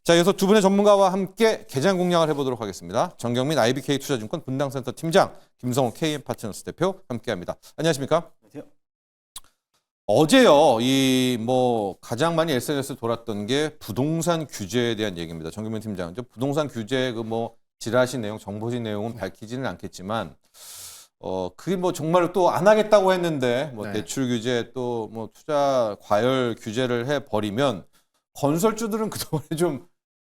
자, 이어서 두 분의 전문가와 함께 개장 공략을 해보도록 하겠습니다. 정경민 IBK 투자증권 분당센터 팀장, 김성호 KM파트너스 대표 함께합니다. 안녕하십니까? 안녕하세요. 어제요, 가장 많이 SNS에 돌았던 게 부동산 규제에 대한 얘기입니다. 정경민 팀장, 부동산 규제 지라시 내용, 정보지 내용은 밝히지는 않겠지만, 그게 정말로 또 안 하겠다고 했는데, 네. 대출 규제 또 투자 과열 규제를 해버리면 건설주들은 그동안에 좀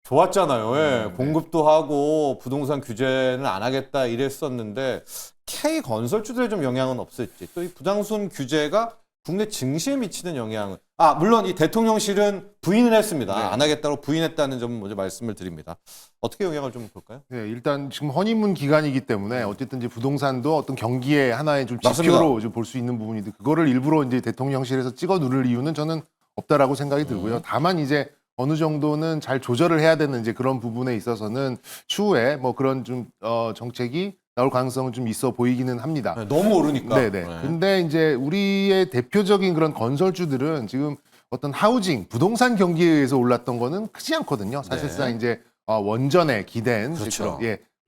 좋았잖아요. 예. 공급도 하고 부동산 규제는 안 하겠다 이랬었는데 K 건설주들의 좀 영향은 없을지, 또 이 부당순 규제가 국내 증시에 미치는 영향은 물론 이 대통령실은 부인을 했습니다. 네. 안 하겠다고 부인했다는 점 먼저 말씀을 드립니다. 어떻게 영향을 좀 볼까요? 네, 일단 지금 허니문 기간이기 때문에 어쨌든 이제 부동산도 어떤 경기의 하나의 좀 맞습니다. 지표로 좀 볼 수 있는 부분인데 그거를 일부러 이제 대통령실에서 찍어 누를 이유는 저는 없다라고 생각이 들고요. 다만 이제 어느 정도는 잘 조절을 해야 되는 이제 그런 부분에 있어서는 추후에 그런 좀 정책이 나올 가능성은 좀 있어 보이기는 합니다. 네, 너무 오르니까. 네네. 근데 이제 우리의 대표적인 그런 건설주들은 지금 어떤 하우징, 부동산 경기에 의해서 올랐던 거는 크지 않거든요. 사실상 네. 이제 원전에 기댄 그렇죠.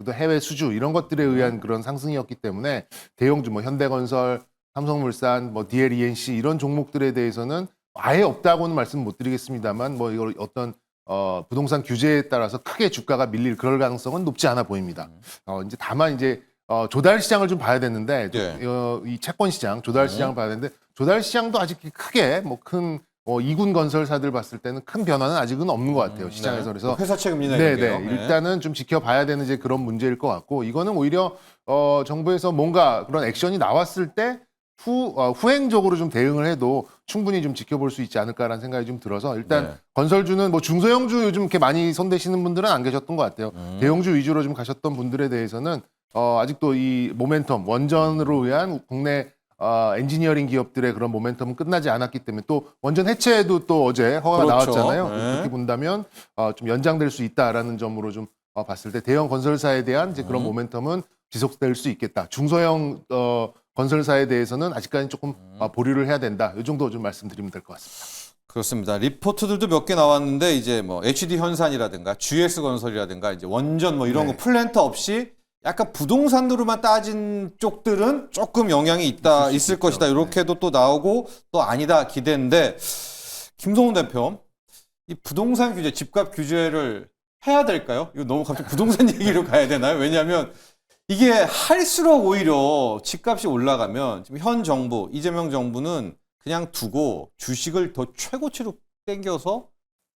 또 해외 수주 이런 것들에 의한 그런 상승이었기 때문에 대형주 현대건설, 삼성물산, DLENC 이런 종목들에 대해서는 아예 없다고는 말씀 못 드리겠습니다만 이걸 어떤 부동산 규제에 따라서 크게 주가가 밀릴 그럴 가능성은 높지 않아 보입니다. 이제 다만 이제 조달 시장을 좀 봐야 되는데 네. 이 채권 시장, 조달 시장을 봐야 되는데 조달 시장도 아직 크게 큰 이군 건설사들 봤을 때는 큰 변화는 아직은 없는 것 같아요. 시장에서. 네. 그래서 회사 책임이나 네네. 이런 게요. 일단은 좀 지켜봐야 되는 이제 그런 문제일 것 같고 이거는 오히려 정부에서 뭔가 그런 액션이 나왔을 때 후행적으로 좀 대응을 해도 충분히 좀 지켜볼 수 있지 않을까라는 생각이 좀 들어서 일단 네. 건설주는 중소형주 요즘 이렇게 많이 손대시는 분들은 안 계셨던 것 같아요. 대형주 위주로 좀 가셨던 분들에 대해서는 아직도 이 모멘텀 원전으로 의한 국내 엔지니어링 기업들의 그런 모멘텀은 끝나지 않았기 때문에 또 원전 해체도 또 어제 허가가 그렇죠. 나왔잖아요. 네. 그렇게 본다면 좀 연장될 수 있다라는 점으로 좀 봤을 때 대형 건설사에 대한 이제 그런 모멘텀은 지속될 수 있겠다. 중소형 건설사에 대해서는 아직까지 조금 보류를 해야 된다. 이 정도 좀 말씀드리면 될 것 같습니다. 그렇습니다. 리포트들도 몇 개 나왔는데 이제 HD 현산이라든가 GS 건설이라든가 이제 원전 이런 네. 거 플랜트 없이 약간 부동산으로만 따진 쪽들은 조금 영향이 있을 것이다. 이렇게도 또 나오고 또 아니다 기대인데 김성훈 대표, 이 부동산 규제, 집값 규제를 해야 될까요? 이거 너무 갑자기 부동산 얘기로 가야 되나요? 왜냐하면 이게 할수록 오히려 집값이 올라가면 지금 현 정부, 이재명 정부는 그냥 두고 주식을 더 최고치로 땡겨서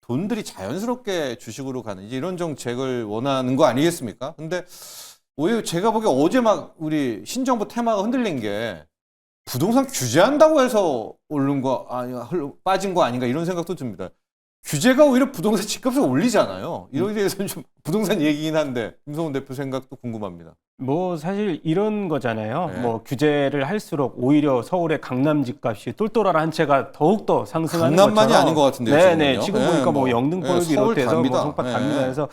돈들이 자연스럽게 주식으로 가는 이런 정책을 원하는 거 아니겠습니까? 근데 오히려 제가 보기에 어제 우리 신정부 테마가 흔들린 게 부동산 규제한다고 해서 오른 거 빠진 거 아닌가 이런 생각도 듭니다. 규제가 오히려 부동산 집값을 올리잖아요. 이런 데에서는 좀 부동산 얘기긴 한데 김성훈 대표 생각도 궁금합니다. 사실 이런 거잖아요. 네. 규제를 할수록 오히려 서울의 강남 집값이 똘똘한 한 채가 더욱더 상승하는 강남만이 것처럼. 아닌 것 같은데요. 네네. 지금은요? 지금 보니까 영등포를 서울 비롯해서 갑니다. 성파 네. 갑니다. 그래서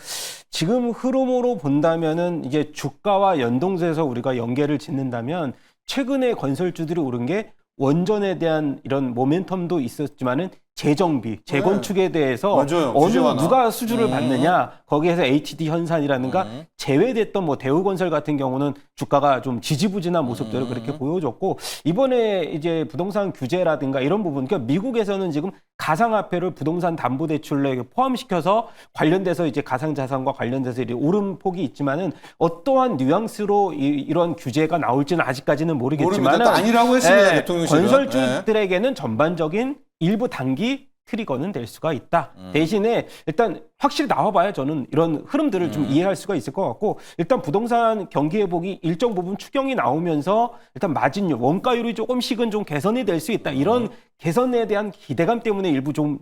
지금 흐름으로 본다면은 이게 주가와 연동돼서 우리가 연계를 짓는다면 최근에 건설주들이 오른 게 원전에 대한 이런 모멘텀도 있었지만은 재정비, 재건축에 대해서 맞아요. 어느 규제 완화. 누가 수주를 받느냐 거기에서 HD 현산이라든가 제외됐던 대우건설 같은 경우는 주가가 좀 지지부진한 모습들을 그렇게 보여줬고 이번에 이제 부동산 규제라든가 이런 부분, 그러니까 미국에서는 지금 가상화폐를 부동산 담보대출로 포함시켜서 관련돼서 이제 가상자산과 관련돼서 오름폭이 있지만은 어떠한 뉘앙스로 이런 규제가 나올지는 아직까지는 모르겠지만은 아니라고 했습니다. 대통령실은. 건설주들에게는 전반적인 일부 단기 트리거는 될 수가 있다. 대신에 일단 확실히 나와봐야 저는 이런 흐름들을 좀 이해할 수가 있을 것 같고 일단 부동산 경기 회복이 일정 부분 추경이 나오면서 일단 마진율, 원가율이 조금씩은 좀 개선이 될 수 있다. 이런 개선에 대한 기대감 때문에 일부 좀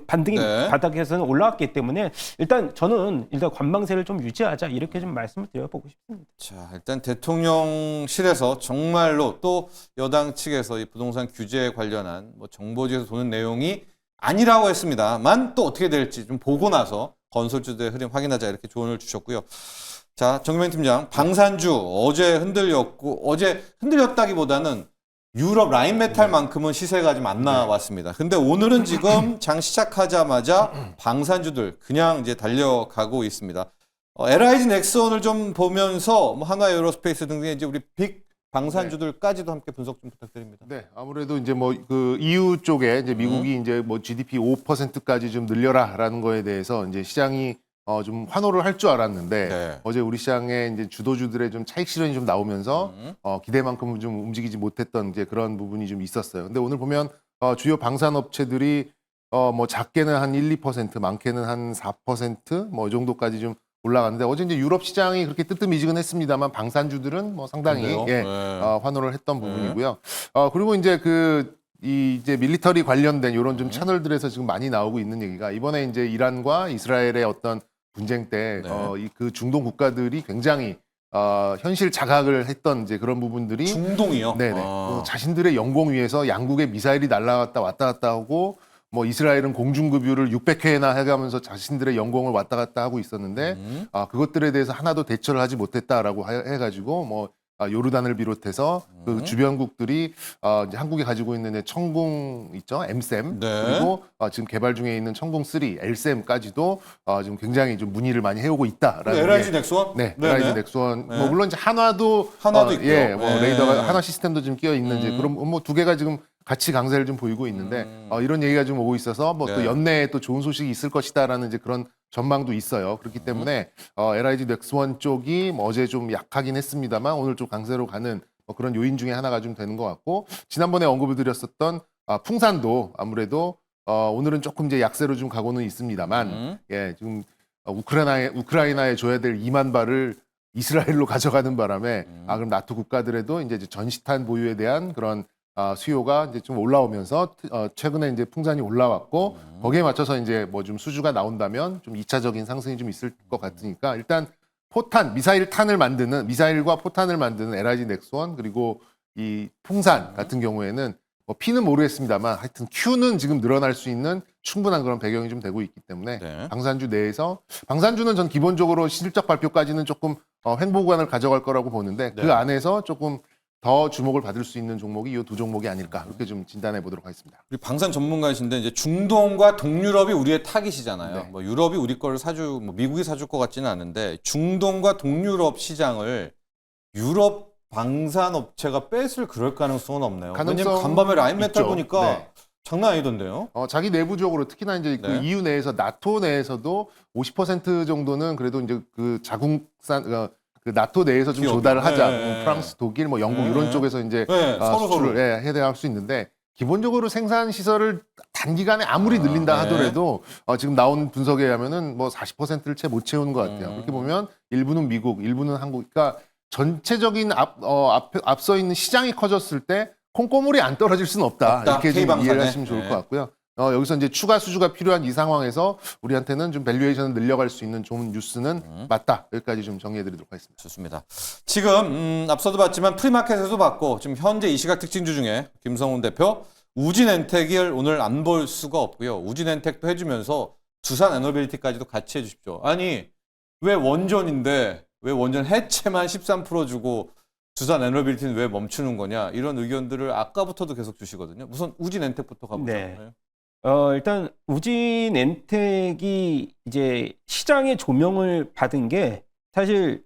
반등이 바닥에서는 올라왔기 때문에 일단 저는 관망세를 좀 유지하자 이렇게 좀 말씀을 드려보고 싶습니다. 자, 일단 대통령실에서 정말로 또 여당 측에서 이 부동산 규제에 관련한 정보지에서 도는 내용이 아니라고 했습니다만 또 어떻게 될지 좀 보고 나서 건설주들의 흐름 확인하자 이렇게 조언을 주셨고요. 자, 정경민 팀장, 방산주 어제 흔들렸다기보다는 유럽 라인 메탈만큼은 시세가 좀 안 나왔습니다. 근데 오늘은 지금 장 시작하자마자 방산주들 그냥 이제 달려가고 있습니다. LIG 넥스원을 좀 보면서 뭐 한화 에어로스페이스 등등의 이제 우리 빅 방산주들까지도 함께 분석 좀 부탁드립니다. 네, 아무래도 이제 뭐 그 EU 쪽에 이제 미국이 이제 뭐 GDP 5%까지 좀 늘려라라는 거에 대해서 이제 시장이 좀 환호를 할 줄 알았는데 네. 어제 우리 시장에 이제 주도주들의 좀 차익 실현이 좀 나오면서 기대만큼은 좀 움직이지 못했던 이제 그런 부분이 좀 있었어요. 근데 오늘 보면 주요 방산 업체들이 뭐 작게는 한 1, 2%, 많게는 한 4%뭐 이 정도까지 좀 올라갔는데 어제 이제 유럽 시장이 그렇게 뜨뜻미지근했습니다만 방산주들은 뭐 상당히 그런데요? 예, 네. 환호를 했던 부분이고요. 그리고 이제 이제 밀리터리 관련된 이런 좀 채널들에서 지금 많이 나오고 있는 얘기가 이번에 이제 이란과 이스라엘의 어떤 분쟁 때 네. 그 중동 국가들이 굉장히 현실 자각을 했던 이제 그런 부분들이 중동이요? 네네 아. 자신들의 영공 위에서 양국의 미사일이 날아갔다 왔다 갔다 하고 뭐 이스라엘은 공중급유를 600회나 해가면서 자신들의 영공을 왔다 갔다 하고 있었는데 그것들에 대해서 하나도 대처를 하지 못했다라고 해가지고 뭐 요르단을 비롯해서 그 주변국들이 이제 한국이 가지고 있는 청궁 있죠, M샘 네. 그리고 지금 개발 중에 있는 청궁 3, L샘까지도 지금 굉장히 좀 문의를 많이 해오고 있다라는 LIG 게 넥스원? 네, 네네. LIG 넥스원 네. 뭐 물론 이제 한화도 있고요. 예, 뭐 네. 레이더가 한화 시스템도 좀 끼어 있는 이제 그런 뭐 두 개가 지금 같이 강세를 좀 보이고 있는데 이런 얘기가 좀 오고 있어서 뭐 또 네. 연내에 또 좋은 소식이 있을 것이다라는 이제 그런 전망도 있어요. 그렇기 때문에 LIG 넥스원 쪽이 뭐 어제 좀 약하긴 했습니다만 오늘 좀 강세로 가는 뭐 그런 요인 중에 하나가 좀 되는 것 같고 지난번에 언급을 드렸었던 풍산도 아무래도 오늘은 조금 이제 약세로 좀 가고는 있습니다만 예, 지금 우크라이나에 줘야 될 2만 발을 이스라엘로 가져가는 바람에 그럼 나토 국가들에도 이제 전시탄 보유에 대한 그런 수요가 이제 좀 올라오면서 최근에 이제 풍산이 올라왔고 거기에 맞춰서 이제 뭐 좀 수주가 나온다면 좀 2차적인 상승이 좀 있을 것 같으니까 일단 미사일과 포탄을 만드는 LIG 넥스원 그리고 이 풍산 같은 경우에는 뭐 P는 모르겠습니다만 하여튼 Q는 지금 늘어날 수 있는 충분한 그런 배경이 좀 되고 있기 때문에 네. 방산주 내에서 방산주는 전 기본적으로 실적 발표까지는 조금 횡보 구간을 가져갈 거라고 보는데 네. 그 안에서 조금 더 주목을 받을 수 있는 종목이 이 두 종목이 아닐까 이렇게 좀 진단해 보도록 하겠습니다. 우리 방산 전문가이신데 이제 중동과 동유럽이 우리의 타깃이잖아요. 네. 뭐 유럽이 우리 거를 뭐 미국이 사줄 것 같지는 않은데 중동과 동유럽 시장을 유럽 방산 업체가 뺐을 그럴 가능성은 없네요. 왜냐면 가능성 간밤에 라인메탈 있죠. 보니까 네. 장난 아니던데요. 자기 내부적으로 특히나 이제 그 네. EU 내에서 나토 내에서도 50% 정도는 그래도 이제 그 자국산 그 나토 내에서 좀 기업이. 조달을 하자. 네. 프랑스, 독일, 뭐 영국 네. 이런 쪽에서 이제 네, 서로 수출을 해대할 수 있는데 기본적으로 생산 시설을 단기간에 아무리 늘린다 네. 하더라도 지금 나온 분석에 의하면은 뭐 40%를 채 못 채우는 것 같아요. 그렇게 보면 일부는 미국, 일부는 한국. 그러니까 전체적인 앞서 있는 시장이 커졌을 때 콩고물이 안 떨어질 수는 없다. 이렇게 좀 K방산에. 이해를 하시면 좋을 네. 것 같고요. 여기서 이제 추가 수주가 필요한 이 상황에서 우리한테는 좀 밸류에이션을 늘려갈 수 있는 좋은 뉴스는 맞다. 여기까지 좀 정리해드리도록 하겠습니다. 좋습니다. 지금 앞서도 봤지만 프리마켓에서 봤고 지금 현재 이 시각 특징주 중에 김성훈 대표 우진엔텍을 오늘 안 볼 수가 없고요. 우진엔텍도 해주면서 두산 에너빌리티까지도 같이 해주십시오. 아니 왜 원전인데 왜 원전 해체만 13% 주고 두산 에너빌리티는 왜 멈추는 거냐 이런 의견들을 아까부터도 계속 주시거든요. 우선 우진엔텍부터 가보죠. 네. 일단 우진엔텍이 이제 시장의 조명을 받은 게 사실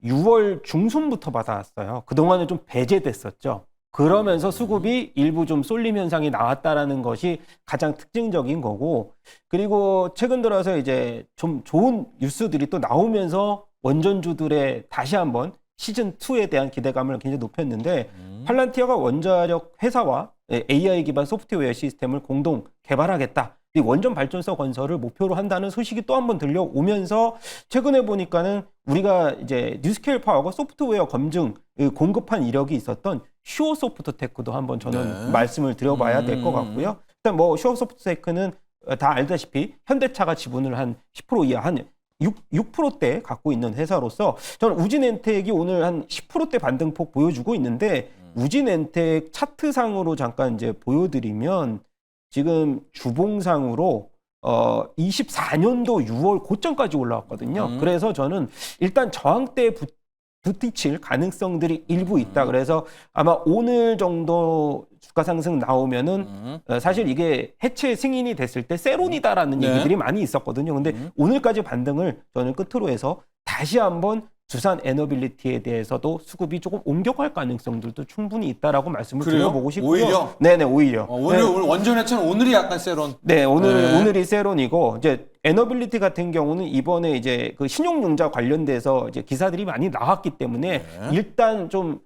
6월 중순부터 받아왔어요. 그동안은 좀 배제됐었죠. 그러면서 수급이 일부 좀 쏠림 현상이 나왔다라는 것이 가장 특징적인 거고, 그리고 최근 들어서 이제 좀 좋은 뉴스들이 또 나오면서 원전주들의 다시 한번 시즌2에 대한 기대감을 굉장히 높였는데, 팔란티어가 원자력 회사와 AI 기반 소프트웨어 시스템을 공동 개발하겠다. 이 원전 발전소 건설을 목표로 한다는 소식이 또 한 번 들려오면서 최근에 보니까는 우리가 이제 뉴스케일 파워가 소프트웨어 검증 공급한 이력이 있었던 슈어소프트테크도 한번 저는 네. 말씀을 드려봐야 될 것 같고요. 일단 뭐 슈어소프트테크는 다 알다시피 현대차가 지분을 한 10% 이하 한 6%대 갖고 있는 회사로서 저는 우진엔텍이 오늘 한 10%대 반등폭 보여주고 있는데 우진엔텍 차트상으로 잠깐 이제 보여드리면 지금 주봉상으로 24년도 6월 고점까지 올라왔거든요. 그래서 저는 일단 저항대에 부딪힐 가능성들이 일부 있다. 그래서 아마 오늘 정도 주가 상승 나오면은 사실 이게 해체 승인이 됐을 때 세론이다라는 네. 얘기들이 많이 있었거든요. 근데 오늘까지 반등을 저는 끝으로 해서 다시 한번 두산 에너빌리티에 대해서도 수급이 조금 옮겨갈 가능성들도 충분히 있다라고 말씀을 그래요? 드려보고 싶고요. 오히려? 네네, 오히려. 오늘 원전 해체는 오늘이 약간 세론. 네, 네. 오늘이 세론이고, 이제, 에너빌리티 같은 경우는 이번에 이제 그 신용융자 관련돼서 이제 기사들이 많이 나왔기 때문에 네. 일단 좀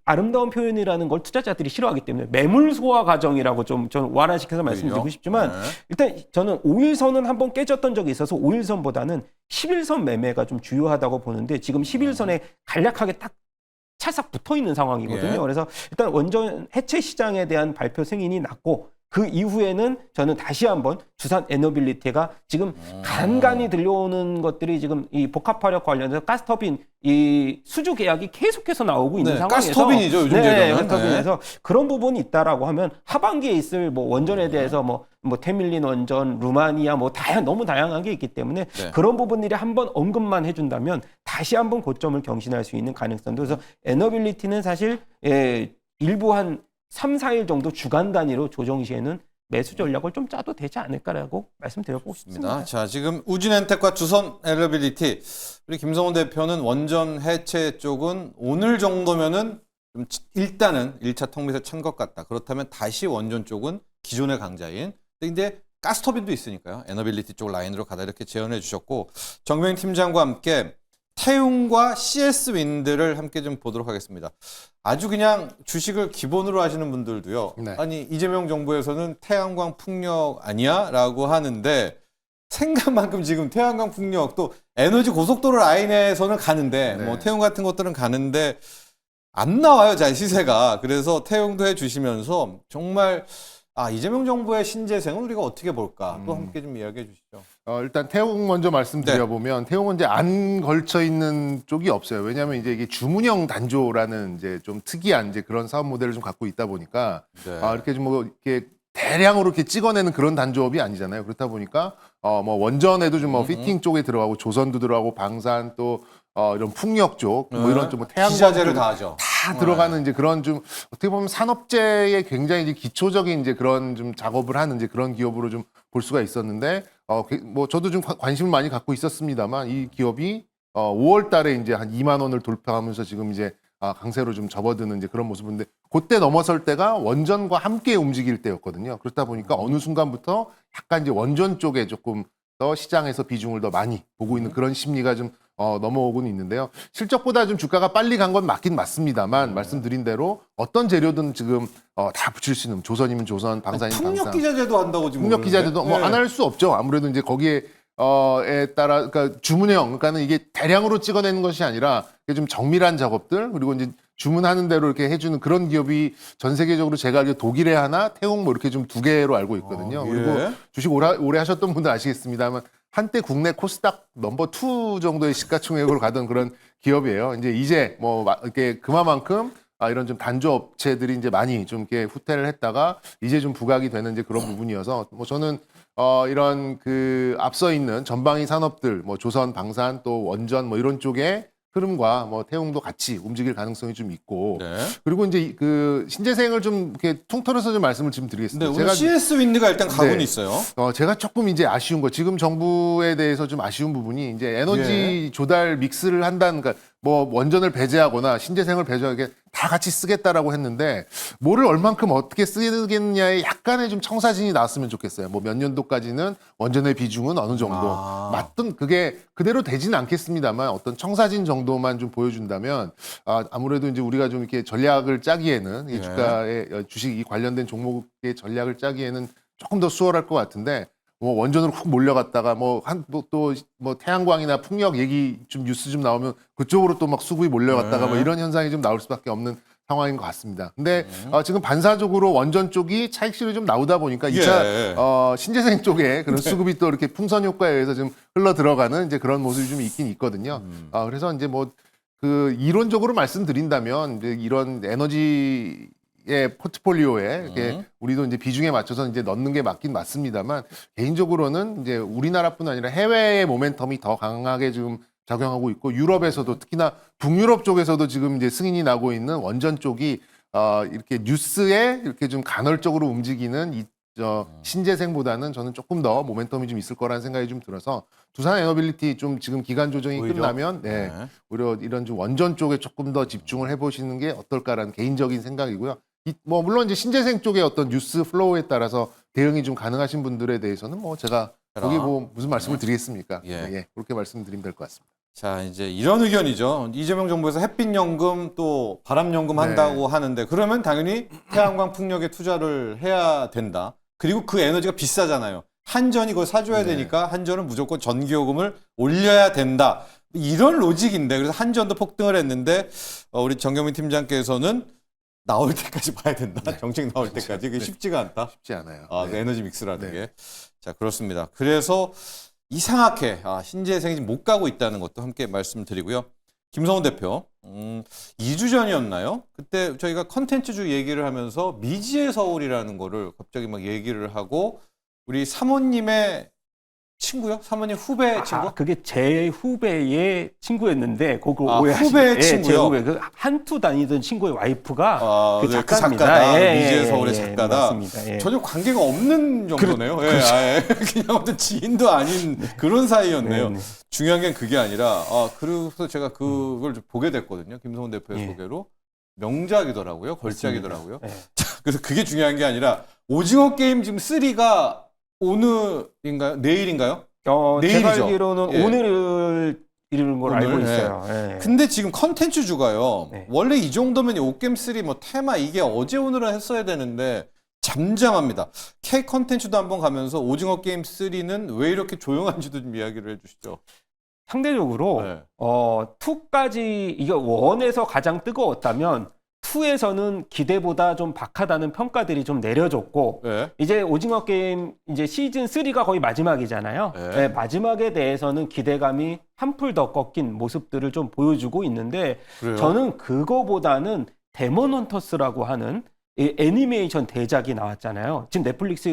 아름다운 표현이라는 걸 투자자들이 싫어하기 때문에 매물 소화 과정이라고 좀 저는 완화시켜서 말씀드리고 오히려? 싶지만 네. 일단 저는 5일선은 한번 깨졌던 적이 있어서 5일선보다는 11선 매매가 좀 주요하다고 보는데 지금 11선에 간략하게 딱 찰싹 붙어 있는 상황이거든요. 예. 그래서 일단 원전 해체 시장에 대한 발표 승인이 났고 그 이후에는 저는 다시 한번 두산 에너빌리티가 지금 간간히 들려오는 것들이 지금 이 복합화력 관련해서 가스터빈 이 수주 계약이 계속해서 나오고 있는 네, 상황에서 가스터빈이죠, 요즘 네, 제도는. 가스터빈에서 그런 부분이 있다라고 하면 하반기에 있을 뭐 원전에 대해서 뭐 테밀린 원전, 루마니아 뭐 너무 다양한 게 있기 때문에 네. 그런 부분들이 한번 언급만 해준다면 다시 한번 고점을 경신할 수 있는 가능성도 그래서 에너빌리티는 사실 일부 한 3, 4일 정도 주간 단위로 조정 시에는 매수 전략을 좀 짜도 되지 않을까라고 말씀드려보고 싶습니다. 자, 지금 우진엔텍과 두산 에너빌리티 우리 김성훈 대표는 원전 해체 쪽은 오늘 정도면은 좀 일단은 1차 턱밑에 찬 것 같다. 그렇다면 다시 원전 쪽은 기존의 강자인 근데 이제 가스터빈도 있으니까요. 에너빌리티 쪽 라인으로 가다 이렇게 제언해 주셨고 정명 팀장과 함께 태웅과 CS 윈드를 함께 좀 보도록 하겠습니다. 아주 그냥 주식을 기본으로 하시는 분들도요. 네. 아니 이재명 정부에서는 태양광 풍력 아니야? 라고 하는데 생각만큼 지금 태양광 풍력 또 에너지 고속도로 라인에서는 가는데 네. 뭐 태웅 같은 것들은 가는데 안 나와요. 잘 시세가. 그래서 태웅도 해주시면서 정말 이재명 정부의 신재생은 우리가 어떻게 볼까? 또 함께 좀 이야기해 주시죠. 일단 태웅 먼저 말씀드려보면 태웅은 이제 안 걸쳐 있는 쪽이 없어요. 왜냐하면 이제 이게 주문형 단조라는 이제 좀 특이한 이제 그런 사업 모델을 좀 갖고 있다 보니까 네. 이렇게 좀 뭐 이렇게 대량으로 이렇게 찍어내는 그런 단조업이 아니잖아요. 그렇다 보니까 뭐 원전에도 좀 뭐 피팅 쪽에 들어가고 조선도 들어가고 방산 또 이런 풍력 쪽 뭐 이런 좀 뭐 태양광 기자재를 쪽 다 하죠. 다 들어가는 이제 그런 좀 어떻게 보면 산업재의 굉장히 이제 기초적인 이제 그런 좀 작업을 하는 이제 그런 기업으로 좀 볼 수가 있었는데 뭐 저도 좀 관심을 많이 갖고 있었습니다만 이 기업이 5월 달에 이제 한 2만 원을 돌파하면서 지금 이제 강세로 좀 접어드는 이제 그런 모습인데 그때 넘어설 때가 원전과 함께 움직일 때였거든요. 그렇다 보니까 어느 순간부터 약간 이제 원전 쪽에 조금 더 시장에서 비중을 더 많이 보고 있는 그런 심리가 좀 넘어오고는 있는데요. 실적보다 좀 주가가 빨리 간 건 맞긴 맞습니다만 말씀드린 대로 어떤 재료든 지금 다 붙일 수 있는 조선이면 조선, 방산이면 풍력 방산. 기자재도 한다고 지금 풍력 그러는데. 기자재도 뭐 네. 안 할 수 없죠. 아무래도 이제 거기에 에 따라 그러니까 주문형 그러니까는 이게 대량으로 찍어내는 것이 아니라 이게 좀 정밀한 작업들 그리고 이제 주문하는 대로 이렇게 해주는 그런 기업이 전 세계적으로 제가 알기로 독일에 하나, 태국 뭐 이렇게 좀 2개로 알고 있거든요. 예. 그리고 주식 오래 하셨던 분들 아시겠습니다만 한때 국내 코스닥 넘버 2 정도의 시가총액으로 가던 그런 기업이에요. 이제 뭐 이렇게 그만큼 이런 좀 단조 업체들이 이제 많이 좀 이렇게 후퇴를 했다가 이제 좀 부각이 되는 이제 그런 부분이어서 뭐 저는 이런 그 앞서 있는 전방위 산업들 뭐 조선, 방산 또 원전 뭐 이런 쪽에 흐름과 뭐 태웅도 같이 움직일 가능성이 좀 있고 네. 그리고 이제 그 신재생을 좀 이렇게 통틀어서 좀 말씀을 좀 네, 드리겠습니다. 오늘 CS 윈드가 일단 가고는 네. 있어요. 제가 조금 이제 아쉬운 거 지금 정부에 대해서 좀 아쉬운 부분이 이제 에너지 조달 믹스를 한다는 그러니까 뭐 원전을 배제하거나 신재생을 배제하게 다 같이 쓰겠다라고 했는데 뭐를 얼만큼 어떻게 쓰겠느냐에 약간의 좀 청사진이 나왔으면 좋겠어요. 뭐 몇 년도까지는 원전의 비중은 어느 정도 맞든 그게 그대로 되지는 않겠습니다만 어떤 청사진 정도만 좀 보여준다면 아무래도 이제 우리가 좀 이렇게 전략을 짜기에는 이 주가의 주식이 관련된 종목의 전략을 짜기에는 조금 더 수월할 것 같은데 뭐 원전으로 훅 몰려갔다가 뭐 태양광이나 풍력 얘기 좀 뉴스 좀 나오면 그쪽으로 또 막 수급이 몰려갔다가 뭐 이런 현상이 좀 나올 수밖에 없는 상황인 것 같습니다. 근데 지금 반사적으로 원전 쪽이 차익실이 좀 나오다 보니까 2차 신재생 쪽에 그런 수급이 또 이렇게 풍선 효과에 의해서 좀 흘러 들어가는 이제 그런 모습이 좀 있긴 있거든요. 그래서 이제 뭐 그 이론적으로 말씀드린다면 이제 이런 에너지 포트폴리오에 이렇게 우리도 이제 비중에 맞춰서 이제 넣는 게 맞긴 맞습니다만 개인적으로는 이제 우리나라뿐 아니라 해외의 모멘텀이 더 강하게 지금 작용하고 있고 유럽에서도 특히나 북유럽 쪽에서도 지금 이제 승인이 나고 있는 원전 쪽이 이렇게 뉴스에 이렇게 좀 간헐적으로 움직이는 신재생보다는 저는 조금 더 모멘텀이 좀 있을 거라는 생각이 좀 들어서 두산 에너빌리티 좀 지금 기간 조정이 오히려? 끝나면 네. 오히려 이런 좀 원전 쪽에 조금 더 집중을 해보시는 게 어떨까라는 개인적인 생각이고요. 뭐 물론 이제 신재생 쪽의 어떤 뉴스 플로우에 따라서 대응이 좀 가능하신 분들에 대해서는 뭐 제가 거기 뭐 무슨 말씀을 드리겠습니까? 예. 그렇게 말씀드리면 될 것 같습니다. 자, 이제 이런 의견이죠. 이재명 정부에서 햇빛연금 또 바람연금 네. 한다고 하는데 그러면 당연히 태양광 풍력에 투자를 해야 된다. 그리고 그 에너지가 비싸잖아요. 한전이 그걸 사줘야 네. 되니까 한전은 무조건 전기요금을 올려야 된다. 이런 로직인데 그래서 한전도 폭등을 했는데 우리 정경민 팀장께서는 나올 때까지 봐야 된다. 정책 나올 때까지. 그게 쉽지가 않다. 쉽지 않아요. 그 에너지 믹스라는 네. 게. 자, 그렇습니다. 그래서 이상하게 신재생이 못 가고 있다는 것도 함께 말씀드리고요. 김성훈 대표, 2주 전이었나요? 그때 저희가 컨텐츠주 얘기를 하면서 미지의 서울이라는 거를 갑자기 막 얘기를 하고 우리 사모님의 친구요? 사모님 후배 친구? 그게 제 후배의 친구였는데 그거 후배의 오해하시네. 친구요? 제 후배 그 한투 다니던 친구의 와이프가 그 네, 작가입니다. 작가다. 예, 미지의 예, 서울의 예, 작가다. 맞습니다. 예. 전혀 관계가 없는 정도네요. 그냥 어떤 지인도 아닌 그런 사이였네요. 네, 네. 중요한 게 그게 아니라 그래서 제가 그걸 좀 보게 됐거든요. 김성훈 대표의 예. 소개로. 명작이더라고요. 걸작이더라고요. 예. 그래서 그게 중요한 게 아니라 오징어 게임 지금 3가 오늘인가요? 내일인가요? 제가 내일이죠. 알기로는 예. 오늘을 이루는 걸 오늘, 알고 있어요. 예. 근데 지금 컨텐츠 주가요. 네. 원래 이 정도면 오게임 3 뭐 테마 이게 어제 오늘은 했어야 되는데 잠잠합니다. K 컨텐츠도 한번 가면서 오징어 게임 3는 왜 이렇게 조용한지도 좀 이야기를 해주시죠. 상대적으로 네. 2까지 이게 1에서 가장 뜨거웠다면 2에서는 기대보다 좀 박하다는 평가들이 좀 내려졌고 네. 이제 오징어 게임 이제 시즌 3가 거의 마지막이잖아요. 네. 네, 마지막에 대해서는 기대감이 한풀 더 꺾인 모습들을 좀 보여주고 있는데 그래요? 저는 그거보다는 데몬 헌터스라고 하는 이 애니메이션 대작이 나왔잖아요. 지금 넷플릭스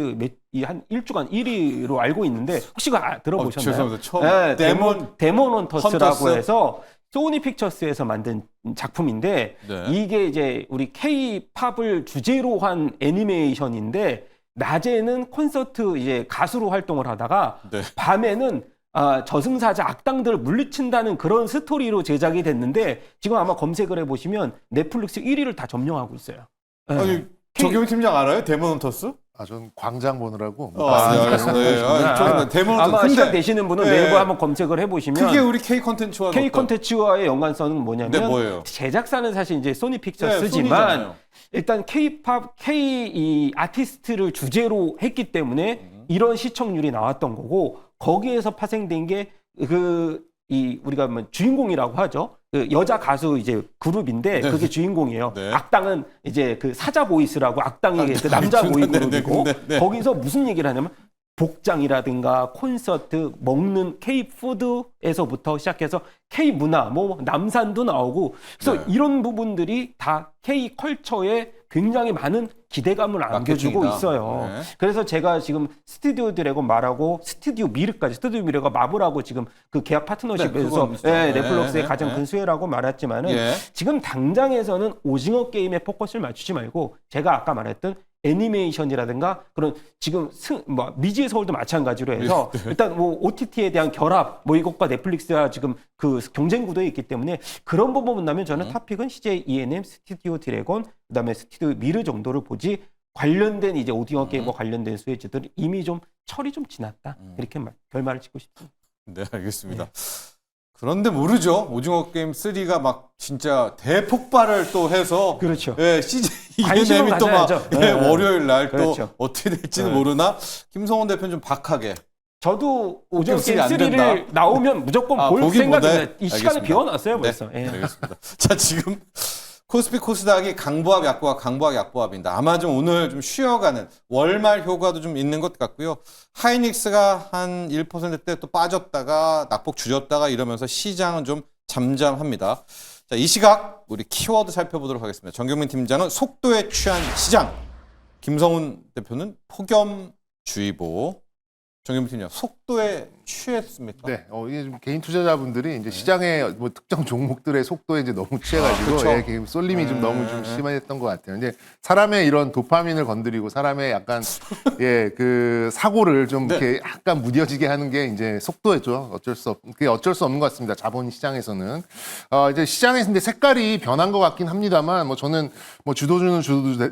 한 1주간 1위로 알고 있는데 혹시 그거 들어보셨나요? 죄송합니다. 처음 네, 데몬 데몬 헌터스라고 헌터스? 해서 소니 픽처스에서 만든 작품인데 네. 이게 이제 우리 K-팝을 주제로 한 애니메이션인데 낮에는 콘서트 이제 가수로 활동을 하다가 네. 밤에는 저승사자 악당들을 물리친다는 그런 스토리로 제작이 됐는데 지금 아마 검색을 해보시면 넷플릭스 1위를 다 점령하고 있어요. 네. 아니 정경민 팀장 알아요? 데몬 헌터스? 전 광장 보느라고 네, 알겠습니다. 네. 데몬 헌터스. 아마 시간 되시는 분은 네. 네이버 한번 검색을 해보시면 그게 우리 K 컨텐츠와 K 컨텐츠와의 연관성은 네, 뭐냐면 뭐예요? 제작사는 사실 이제 소니 네, 픽처스지만 소니잖아요. 일단 K-팝, 이 아티스트를 주제로 했기 때문에 이런 시청률이 나왔던 거고 거기에서 파생된 게 우리가 뭐 주인공이라고 하죠. 그 여자 가수 이제 그룹인데 네. 그게 주인공이에요. 네. 악당은 이제 그 사자 보이스라고 악당이 그 남자 보이 네, 네, 그룹이고 네, 네. 거기서 무슨 얘기를 하냐면 복장이라든가 콘서트, 먹는 K-푸드에서부터 시작해서 K-문화, 뭐 남산도 나오고 그래서 네. 이런 부분들이 다 K-컬처에 굉장히 많은 기대감을 안겨주고 마케팅이다. 있어요. 네. 그래서 제가 지금 스튜디오 드래곤 말하고 스튜디오 미르까지 스튜디오 미르가 마블하고 지금 그 계약 네, 파트너십에서 그건 있어요. 넷플릭스의 네, 가장 네. 큰 수혜라고 말했지만은 예. 지금 당장에서는 오징어 게임에 포커스를 맞추지 말고 제가 아까 말했던 애니메이션이라든가 그런 지금 미지의 서울도 마찬가지로 해서 일단 뭐 OTT에 대한 결합 뭐 이것과 넷플릭스가 지금 그 경쟁 구도에 있기 때문에 그런 부분 본다면 저는 탑픽은 CJ ENM, 스튜디오 드래곤 그다음에 스튜디오 미르 정도를 보지 관련된 이제 오징어 게임과 관련된 수혜주들은 이미 좀 철이 좀 지났다 이렇게 결말을 짓고 싶습니다. 네, 알겠습니다. 그런데 모르죠. 오징어 게임 3가 막 진짜 대폭발을 또 해서 그렇죠. 예, CJ 관심을 ENM이 또 막 가져야죠. 예, 월요일 날 또 그렇죠. 어떻게 될지는 네. 모르나 김성훈 대표는 좀 박하게 저도 오징어 게임 안 된다. 3를 나오면 무조건 볼 보긴 생각입니다. 보네. 이 시간을 알겠습니다. 비워놨어요 벌써. 네, 예. 알겠습니다. 자, 지금 코스피 코스닥이 강보합 약보합 강보합 약보합입니다. 아마 좀 오늘 좀 쉬어가는 월말 효과도 좀 있는 것 같고요. 하이닉스가 한 1%대 또 빠졌다가 낙폭 줄였다가 이러면서 시장은 좀 잠잠합니다. 자, 이 시각 우리 키워드 살펴보도록 하겠습니다. 정경민 팀장은 속도에 취한 시장, 김성훈 대표는 폭염주의보 정현무 팀장, 속도에 취했습니까? 네, 이게 좀 개인 투자자분들이 이제 시장의 뭐 특정 종목들의 속도에 이제 너무 취해가지고 그쵸. 이렇게 쏠림이 좀 너무 좀 심했던 것 같아요. 이제 사람의 이런 도파민을 건드리고 사람의 약간 그 사고를 좀 네. 이렇게 약간 무뎌지게 하는 게 이제 속도죠. 그게 어쩔 수 없는 것 같습니다. 자본 시장에서는 이제 시장에서 근데 색깔이 변한 것 같긴 합니다만 뭐 저는 뭐 주도주는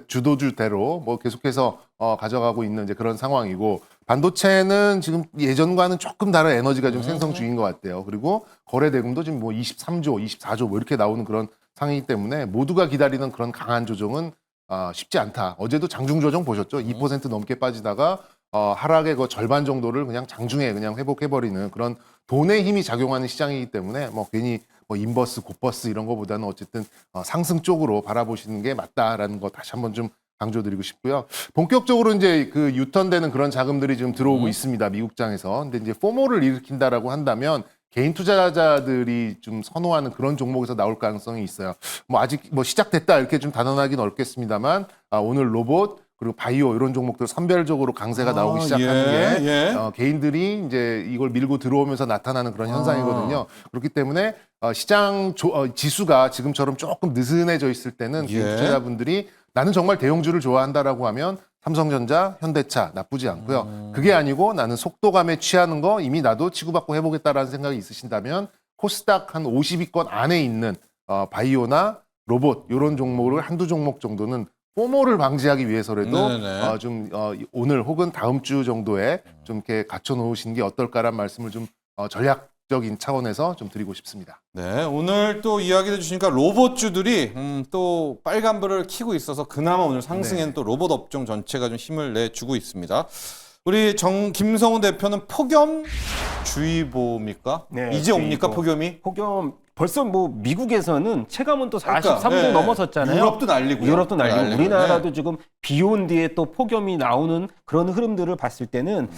주도주대로 뭐 계속해서 가져가고 있는 이제 그런 상황이고. 반도체는 지금 예전과는 조금 다른 에너지가 좀 생성 중인 것 같아요. 그리고 거래 대금도 지금 뭐 23조, 24조 뭐 이렇게 나오는 그런 상황이기 때문에 모두가 기다리는 그런 강한 조정은 쉽지 않다. 어제도 장중 조정 보셨죠? 2% 넘게 빠지다가 하락의 그 절반 정도를 그냥 장중에 그냥 회복해버리는 그런 돈의 힘이 작용하는 시장이기 때문에 뭐 괜히 뭐 인버스, 곧버스 이런 거보다는 어쨌든 상승 쪽으로 바라보시는 게 맞다라는 거 다시 한번 좀 강조드리고 싶고요. 본격적으로 이제 그 유턴되는 그런 자금들이 지금 들어오고 있습니다. 미국장에서. 근데 이제 포모를 일으킨다라고 한다면 개인 투자자들이 좀 선호하는 그런 종목에서 나올 가능성이 있어요. 뭐 아직 뭐 시작됐다 이렇게 좀 단언하기는 어렵겠습니다만 오늘 로봇 그리고 바이오 이런 종목들 선별적으로 강세가 나오기 시작하는 게 개인들이 이제 이걸 밀고 들어오면서 나타나는 그런 현상이거든요. 그렇기 때문에 시장 지수가 지금처럼 조금 느슨해져 있을 때는 개인 투자자분들이 나는 정말 대형주를 좋아한다라고 하면 삼성전자, 현대차 나쁘지 않고요. 그게 아니고 나는 속도감에 취하는 거 이미 나도 치고받고 해보겠다라는 생각이 있으신다면 코스닥 한 50위권 안에 있는 바이오나 로봇 이런 종목을 한두 종목 정도는 포모를 방지하기 위해서라도 좀 오늘 혹은 다음 주 정도에 좀 이렇게 갖춰 놓으시는 게 어떨까라는 말씀을 좀 전략적인 차원에서 좀 드리고 싶습니다. 네, 오늘 또 이야기해 주시니까 로봇주들이 또 빨간불을 켜고 있어서 그나마 오늘 상승에는 또 로봇 업종 전체가 좀 힘을 내주고 있습니다. 우리 김성훈 대표는 폭염주의보입니까? 네, 이제 옵니까 주의보. 폭염이? 폭염 벌써 뭐 미국에서는 체감은 또 43도 넘어섰잖아요. 유럽도 난리고요. 유럽도 난리고 난리고. 우리나라도 지금 비 온 뒤에 또 폭염이 나오는 그런 흐름들을 봤을 때는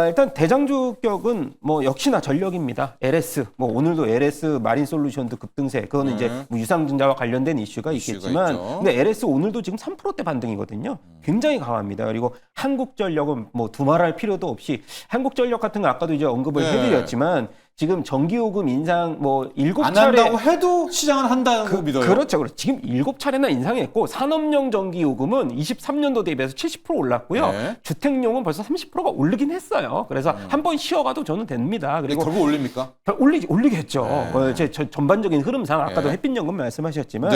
일단 대장주격은 뭐 역시나 전력입니다. LS 뭐 오늘도 LS 마린솔루션도 급등세. 그거는 이제 뭐 유상증자와 관련된 이슈가 있겠지만 있죠. 근데 LS 오늘도 지금 3%대 반등이거든요. 굉장히 강합니다. 그리고 한국전력은 뭐 두말할 필요도 없이 한국전력 같은 거 아까도 이제 언급을 해드렸지만 지금 전기요금 인상 뭐 7차례 안 한다고 해도 시장은 한다고 믿어요. 그렇죠. 지금 7차례나 인상했고 산업용 전기요금은 23년도 대비해서 70% 올랐고요. 주택용은 벌써 30%가 오르긴 했어요. 그래서 한번 쉬어가도 저는 됩니다. 그리고 결국 올립니까? 올리겠죠. 제 전반적인 흐름상 아까도 햇빛연금 말씀하셨지만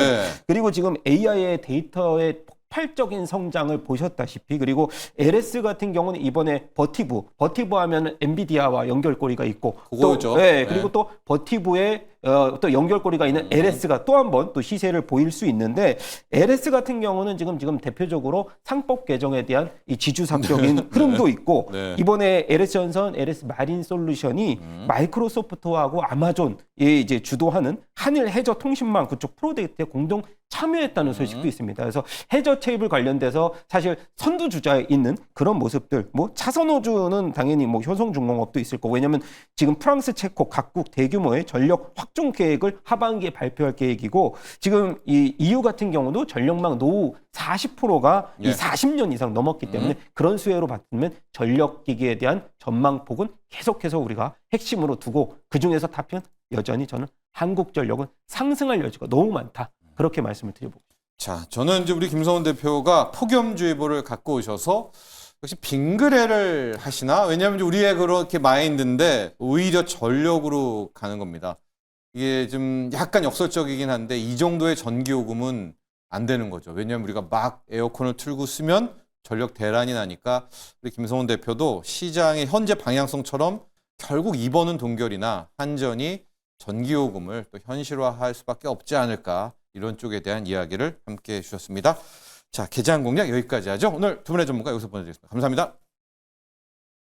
그리고 지금 AI의 데이터의 폭발적인 성장을 보셨다시피 그리고 LS 같은 경우는 이번에 버티브 하면 엔비디아와 연결고리가 있고 그거죠. 그리고 또 버티브에 또 연결고리가 있는 LS가 또 한 번 또 시세를 보일 수 있는데 LS 같은 경우는 지금 상법상 개정에 대한 이 지주사적인 흐름도 있고 이번에 LS전선, LS 마린솔루션이 마이크로소프트하고 아마존이 이제 주도하는 한일 해저 통신망 그쪽 프로젝트에 공동 참여했다는 소식도 있습니다. 그래서 해저 체입을 관련돼서 사실 선두주자에 있는 그런 모습들, 뭐 차선호주는 당연히 뭐 효성중공업도 있을 거고 왜냐하면 지금 프랑스, 체코 각국 대규모의 전력 확충 계획을 하반기에 발표할 계획이고 지금 이 EU 같은 경우도 전력망 노후 40%가 이 40년 이상 넘었기 때문에 그런 수혜로 받으면 전력기기에 대한 전망폭은 계속해서 우리가 핵심으로 두고 그중에서 탑은 여전히 저는 한국전력은 상승할 여지가 너무 많다. 그렇게 말씀을 드려보고. 자, 저는 이제 우리 김성훈 대표가 폭염주의보를 갖고 오셔서 역시 빙그레를 하시나? 왜냐하면 이제 우리의 그렇게 마인드인데 오히려 전력으로 가는 겁니다. 이게 좀 약간 역설적이긴 한데 이 정도의 전기요금은 안 되는 거죠. 왜냐하면 우리가 막 에어컨을 틀고 쓰면 전력 대란이 나니까 우리 김성훈 대표도 시장의 현재 방향성처럼 결국 이번은 동결이나 한전이 전기요금을 또 현실화할 수밖에 없지 않을까 이런 쪽에 대한 이야기를 함께 해주셨습니다. 자, 개장 공략 여기까지 하죠. 오늘 두 분의 전문가 여기서 보내드리겠습니다. 감사합니다.